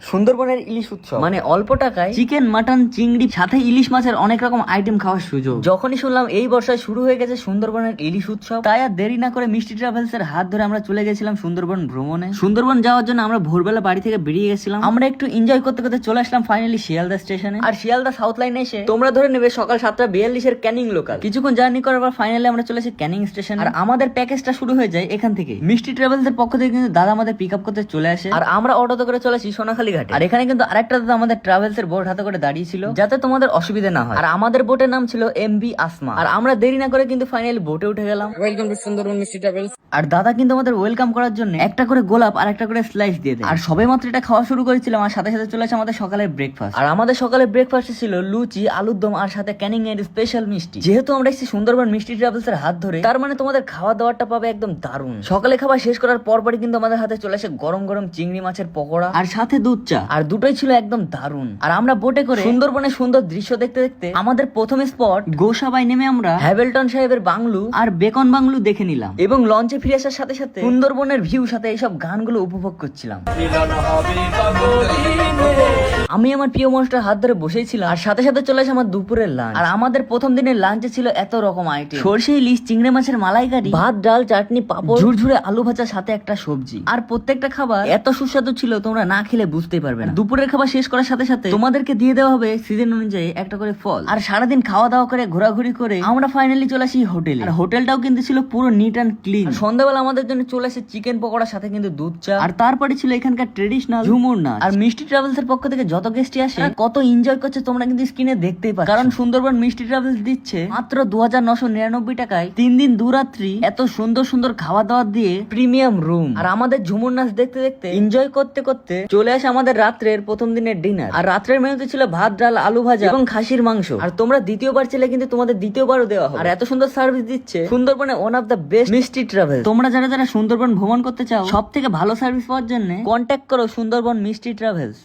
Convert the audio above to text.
সুন্দরবনের ইলিশ উৎসব মানে অল্প টাকায় চিকেন, মাটন, চিংড়ি সাথে ইলিশ মাছের অনেক রকম আইটেম খাওয়ার সুযোগ। যখনই শুনলাম এই বর্ষায় শুরু হয়ে গেছে সুন্দরবনের ইলিশ উৎসব, তাই আর দেরি না করে মিষ্টি ট্রাভেলস এর হাত ধরে আমরা চলে গেছিলাম সুন্দরবন ভ্রমণে। সুন্দরবন যাওয়ার জন্য আমরা ভোরবেলা বাড়ি থেকে বেরিয়ে গেছিলাম। আমরা একটু এনজয় করতে করতে চলে আসলাম ফাইনালি শিয়ালদা স্টেশনে। আর শিয়ালদা সাউথ লাইনে এসে তোমরা ধরে নেবে সকাল 7:42 এর ক্যানিং লোকাল। কিছুক্ষণ জার্নি করার পর ফাইনালি আমরা চলে আসি ক্যানিং স্টেশন। আর আমাদের প্যাকেজটা শুরু হয়ে যায় এখান থেকে। মিষ্টি ট্রাভেলস এর পক্ষ থেকে কিন্তু দাদা আমাদের পিক আপ করতে চলে আসে, আর আমরা অটোতে করে চলে আসি সোনাখালী ঘাটে। আর এখানে কিন্তু আরেকটা দাদা আমাদের ট্রাভেলস এর বোট হাতে করে দাঁড়িয়ে ছিল, যাতে তোমাদের অসুবিধা না হয়। আর আমাদের বোটের নাম ছিল এমবি আসমা। আর আমরা দেরি না করে কিন্তু ফাইনালি বোটে উঠে গেলাম। ওয়েলকাম টু সুন্দরবন মিষ্টি ট্রাভেলস। আর দাদা কিন্তু আমাদের ওয়েলকাম করার জন্য একটা করে গোলাপ আর একটা করে স্লাইস দিয়ে দেয়। আর সবে মাত্র এটা খাওয়া শুরু করেছিলাম, আর সাথে সাথে চলে আসে আমাদের সকালের ব্রেকফাস্ট। আর আমাদের সকালের ব্রেকফাস্টে ছিল লুচি, আলুর দম আর সাথে ক্যানিং এর স্পেশাল মিষ্টি। যেহেতু আমরা এসেছি সুন্দরবন মিষ্টি ট্রাভেলস এর হাত ধরে, তার মানে তোমাদের খাওয়া দাওয়াটা পাবে একদম দারুণ। সকালে খাবার শেষ করার পরপরই কিন্তু আমাদের হাতে চলে আসে গরম গরম চিংড়ি মাছের পকোড়া আর সাথে দুধ চা, আর দুটোই ছিল একদম দারুণ। আর আমরা বোটে করে সুন্দরবনের সুন্দর দৃশ্য দেখতে দেখতে আমাদের প্রথম স্পট গোসাবাই নেমে আমরা হ্যাভেলটন সাহেবের বাংলু আর বেকন বাংলু দেখে নিলাম, এবং লঞ্চে ফিরে আসার সাথে সাথে সুন্দরবনের ভিউ সাথে এইসব গানগুলো উপভোগ করছিলাম। আমি আমার প্রিয় মানুষটার হাত ধরে বসেছিলাম, আর সাথে সাথে চলে আসে আমার দুপুরের লাঞ্চ। আর আমাদের প্রথম দিনের লাঞ্চে ছিল এত রকম আইটেম: সরষে ইলিশ, চিংড়ি মাছের মালাইকারি, ভাত, ডাল, চাটনি, পাপড়, ঝুরঝুরে আলু ভাজা, সাথে একটা সবজি। আর প্রত্যেকটা খাবার এত সুস্বাদু ছিল তোমরা না খেলে বুঝতেই পারবে না। দুপুরের খাবার শেষ করার সাথে সাথে তোমাদেরকে দিয়ে দেওয়া হবে সিজন অনুযায়ী একটা করে ফল। আর সারাদিন খাওয়া দাওয়া করে ঘোরাঘুরি করে আমরা ফাইনালি চলে আসি হোটেলে। আর হোটেলটাও কিন্তু ছিল পুরো নিট অ্যান্ড ক্লিন। সন্ধ্যাবেলা আমাদের জন্য চলে আসে চিকেন পকোড়ার সাথে কিন্তু দুধ চা, আর তারপরে ছিল এখানকার ট্রেডিশনাল ঝুমুর নাচ। আর মিষ্টি ট্রাভেলস এর পক্ষ থেকে যত গেস্টই আসে কত এনজয় করছে তোমরা কিন্তু স্ক্রিনে দেখতেই পাচ্ছ। কারণ সুন্দরবন মিষ্টি ট্রাভেলস দিচ্ছে মাত্র 2999 টাকায় 3 দিন 2 রাত্রি এত সুন্দর সুন্দর খাওয়া দাওয়া দিয়ে প্রিমিয়াম রুম। আর আমাদের ঝুমুর নাচ দেখতে দেখতে এনজয় করতে করতে চলে আসে আমাদের রাত্রের প্রথম দিনের ডিনার। আর রাত্রের মেনুতে ছিল ভাত, ডাল, আলু ভাজা এবং খাসির মাংস। আর তোমরা দ্বিতীয়বার ছেলে কিন্তু তোমাদের দ্বিতীয়বারও দেওয়া হবে। আর এত সুন্দর সার্ভিস দিচ্ছে সুন্দরবনে ওয়ান অফ দ্য বেস্ট মিষ্টি ট্রাভেল। তোমরা যারা যারা সুন্দরবন ভ্রমণ করতে চাও সব থেকে ভালো সার্ভিস পাওয়ার জন্য কন্ট্যাক্ট করো সুন্দরবন মিষ্টি ট্রাভেলস।